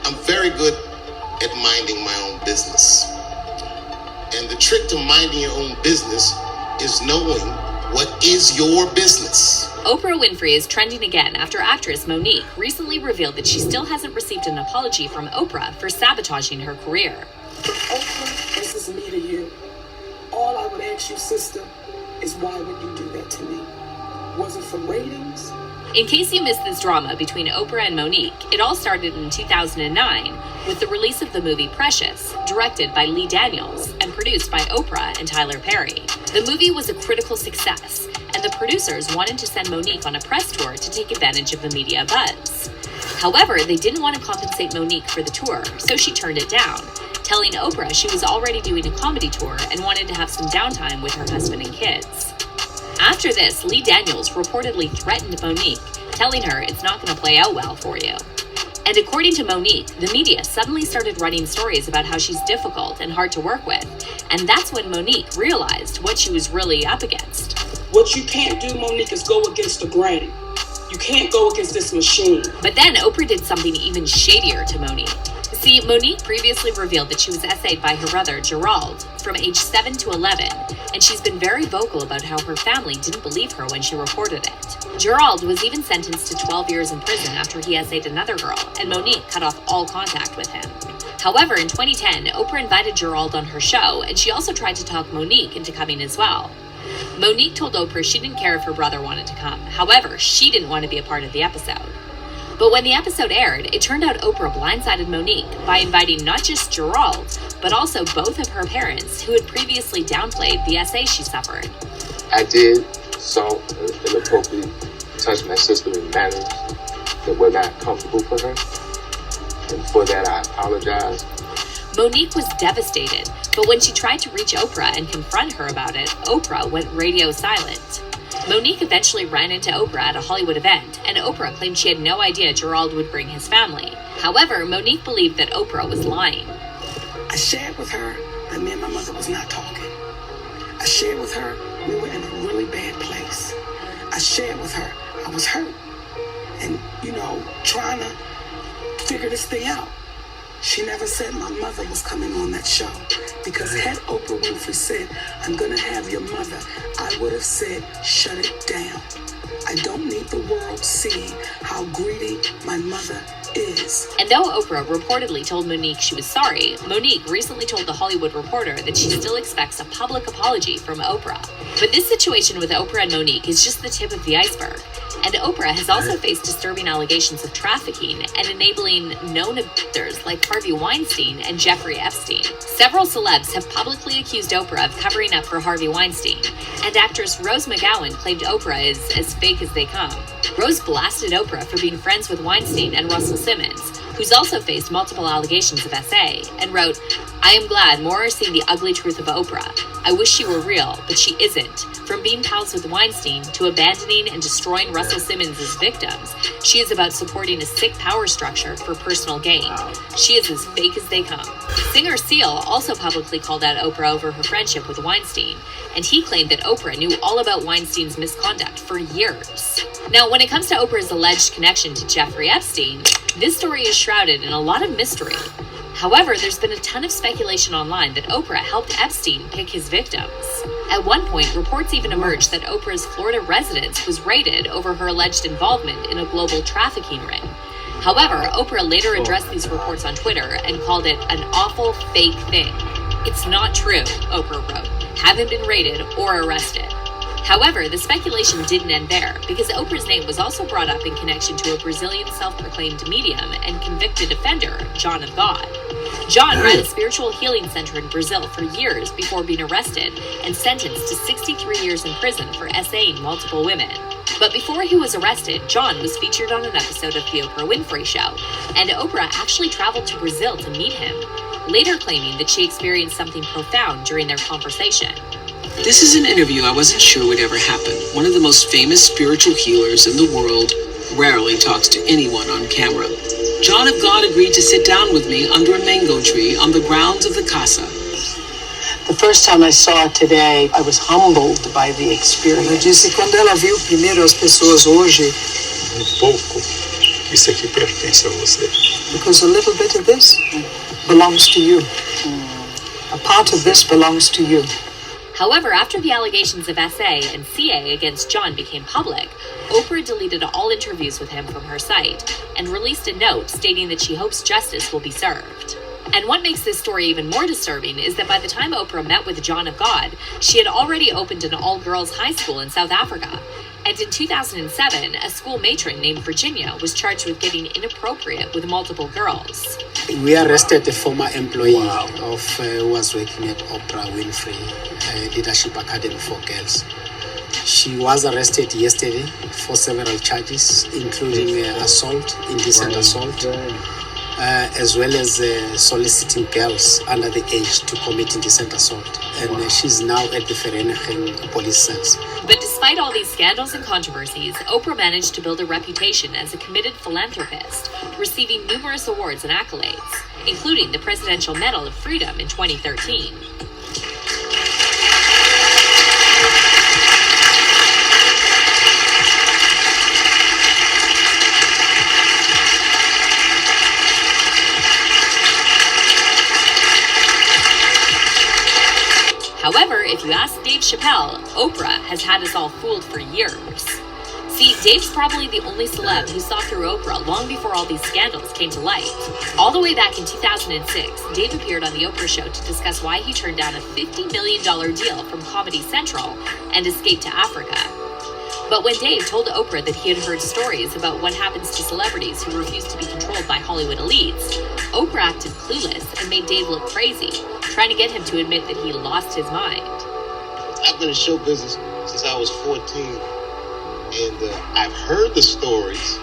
I'm very good at minding my own business. And the trick to minding your own business is knowing what is your business. Oprah Winfrey is trending again after actress Monique recently revealed that she still hasn't received an apology from Oprah for sabotaging her career. Oprah, this is me to you. All I would ask you, sister, is why would you do that to me? Was it for ratings? In case you missed this drama between Oprah and Monique, it all started in 2009 with the release of the movie Precious, directed by Lee Daniels and produced by Oprah and Tyler Perry. The movie was a critical success, and the producers wanted to send Monique on a press tour to take advantage of the media buzz. However, they didn't want to compensate Monique for the tour, so she turned it down, telling Oprah she was already doing a comedy tour and wanted to have some downtime with her husband and kids. After this, Lee Daniels reportedly threatened Monique, telling her it's not going to play out well for you. And according to Monique, the media suddenly started running stories about how she's difficult and hard to work with, and that's when Monique realized what she was really up against. What you can't do, Monique, is go against the grain. You can't go against this machine. But then Oprah did something even shadier to Monique. See, Monique previously revealed that she was essayed by her brother, Gerald, from age 7 to 11, and she's been very vocal about how her family didn't believe her when she reported it. Gerald was even sentenced to 12 years in prison after he essayed another girl, and Monique cut off all contact with him. However, in 2010, Oprah invited Gerald on her show, and she also tried to talk Monique into coming as well. Monique told Oprah she didn't care if her brother wanted to come. However, she didn't want to be a part of the episode. But when the episode aired, it turned out Oprah blindsided Monique by inviting not just Gerald, but also both of her parents, who had previously downplayed the essay she suffered. I did so inappropriately touch my sister in manners that were not comfortable for her. And for that, I apologize. Monique was devastated, but when she tried to reach Oprah and confront her about it, Oprah went radio silent. Monique eventually ran into Oprah at a Hollywood event, and Oprah claimed she had no idea Gerald would bring his family. However, Monique believed that Oprah was lying. I shared with her that me and my mother was not talking. I shared with her we were in a really bad place. I shared with her I was hurt and, trying to figure this thing out. She never said my mother was coming on that show, because had Oprah Winfrey said, I'm going to have your mother, I would have said, shut it down. I don't need the world seeing how greedy my mother is. And though Oprah reportedly told Monique she was sorry, Monique recently told The Hollywood Reporter that she still expects a public apology from Oprah. But this situation with Oprah and Monique is just the tip of the iceberg. And Oprah has also faced disturbing allegations of trafficking and enabling known abusers like Harvey Weinstein and Jeffrey Epstein. Several celebs have publicly accused Oprah of covering up for Harvey Weinstein, and actress Rose McGowan claimed Oprah is as fake as they come. Rose blasted Oprah for being friends with Weinstein and Russell Simmons, who's also faced multiple allegations of SA, and wrote, I am glad more are seeing the ugly truth of Oprah. I wish she were real, but she isn't. From being pals with Weinstein to abandoning and destroying Russell Simmons as victims, she is about supporting a sick power structure for personal gain. She is as fake as they come. Singer Seal also publicly called out Oprah over her friendship with Weinstein, and he claimed that Oprah knew all about Weinstein's misconduct for years. Now, when it comes to Oprah's alleged connection to Jeffrey Epstein, this story is shrouded in a lot of mystery. However, there's been a ton of speculation online that Oprah helped Epstein pick his victims. At one point, reports even emerged that Oprah's Florida residence was raided over her alleged involvement in a global trafficking ring. However, Oprah later addressed these reports on Twitter and called it an awful fake thing. It's not true, Oprah wrote. Haven't been raided or arrested. However, the speculation didn't end there, because Oprah's name was also brought up in connection to a Brazilian self-proclaimed medium and convicted offender, John of God. John ran a spiritual healing center in Brazil for years before being arrested and sentenced to 63 years in prison for essaying multiple women. But before he was arrested, John was featured on an episode of The Oprah Winfrey Show, and Oprah actually traveled to Brazil to meet him, later claiming that she experienced something profound during their conversation. This is an interview I wasn't sure would ever happen. One of the most famous spiritual healers in the world rarely talks to anyone on camera. John of God agreed to sit down with me under a mango tree on the grounds of the casa. The first time I saw it today, I was humbled by the experience. Ela disse que quando ela viu primeiro as pessoas hoje, pouco Isso aqui pertence a você. Because a little bit of this belongs to you. A part of this belongs to you. However, after the allegations of SA and CA against John became public, Oprah deleted all interviews with him from her site and released a note stating that she hopes justice will be served. And what makes this story even more disturbing is that by the time Oprah met with John of God, she had already opened an all-girls high school in South Africa. And in 2007, a school matron named Virginia was charged with getting inappropriate with multiple girls. We arrested a former employee of who was working at Oprah Winfrey Leadership Academy for Girls. She was arrested yesterday for several charges, including assault, indecent assault, as well as soliciting girls under the age to commit indecent assault. And she's now at the Vereeniging police cells. But despite all these scandals and controversies, Oprah managed to build a reputation as a committed philanthropist, receiving numerous awards and accolades, including the Presidential Medal of Freedom in 2013. However, if you ask Dave Chappelle, Oprah has had us all fooled for years. See, Dave's probably the only celeb who saw through Oprah long before all these scandals came to light. All the way back in 2006, Dave appeared on The Oprah Show to discuss why he turned down a $50 million deal from Comedy Central and escaped to Africa. But when Dave told Oprah that he had heard stories about what happens to celebrities who refuse to be controlled by Hollywood elites, Oprah acted clueless and made Dave look crazy, trying to get him to admit that he lost his mind. I've been in show business since I was 14, and I've heard the stories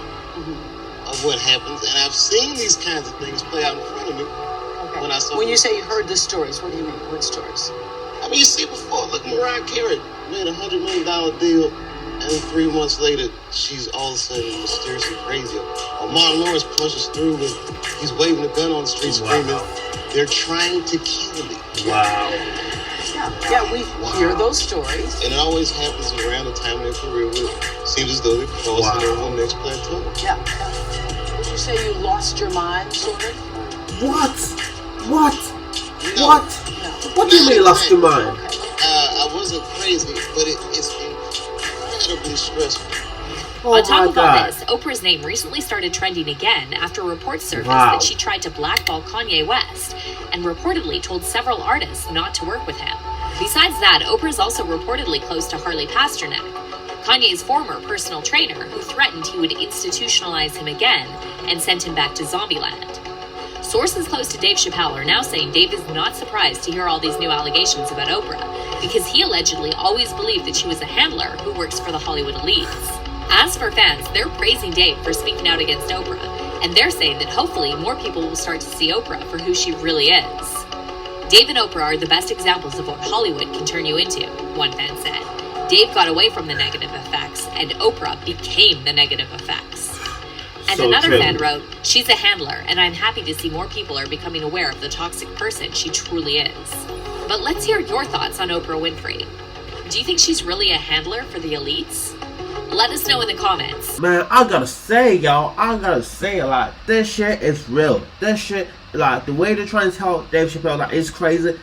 of what happens, and I've seen these kinds of things play out in front of me. Okay. When you say you heard the stories, what do you mean? What stories? I mean, you see before, look, Mariah Carey made a $100 million deal, and then 3 months later, she's all of a sudden mysteriously crazy. Or Martin Lawrence punches through and he's waving a gun on the street screaming, "They're trying to kill me." Wow. Yeah, we hear those stories. And it always happens around the time of their career where it seems as though they're crossing over on the next plateau. Yeah. Would you say you lost your mind, sort of? What? No. What? No. What do you mean lost your mind? Okay. I wasn't crazy, but it's incredibly stressful. On top of all this, Oprah's name recently started trending again after reports surfaced that she tried to blackball Kanye West and reportedly told several artists not to work with him. Besides that, Oprah's also reportedly close to Harley Pasternak, Kanye's former personal trainer, who threatened he would institutionalize him again and send him back to Zombieland. Sources close to Dave Chappelle are now saying Dave is not surprised to hear all these new allegations about Oprah, because he allegedly always believed that she was a handler who works for the Hollywood elites. As for fans, they're praising Dave for speaking out against Oprah, and they're saying that hopefully more people will start to see Oprah for who she really is. Dave and Oprah are the best examples of what Hollywood can turn you into, one fan said. Dave got away from the negative effects, and Oprah became the negative effects. And another fan wrote, "She's a handler, and I'm happy to see more people are becoming aware of the toxic person she truly is." But let's hear your thoughts on Oprah Winfrey. Do you think she's really a handler for the elites? Let us know in the comments. Man, I gotta say, y'all, like, this shit is real. This shit, like, the way they're trying to tell Dave Chappelle, like, it's crazy,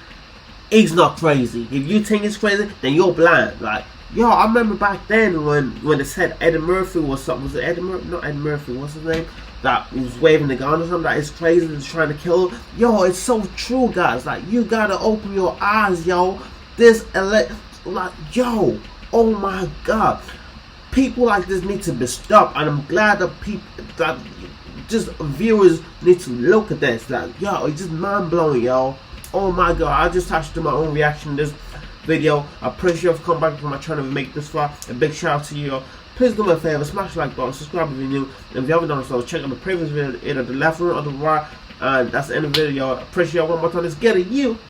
he's not crazy. If you think it's crazy, then you're blind. Like, yo, I remember back then when they said Eddie Murphy was something, was it Eddie Murphy? Not Eddie Murphy, what's his name? That was waving the gun or something, that it's crazy, he's trying to kill him. Yo, it's so true, guys. Like, you gotta open your eyes, yo. Like, yo, oh my God. People like this need to be stopped, and I'm glad that just viewers need to look at this. Like, yo, it's just mind blowing, yo. Oh my God, I just touched my own reaction to this video. I appreciate you for coming back to my channel and make this far. A big shout out to you, yo. Please do me a favor, smash the like button, subscribe if you're new, and if you haven't done so, check out the previous video, either the left one or the right. And that's the end of the video. I appreciate you one more time. Let's get it, you.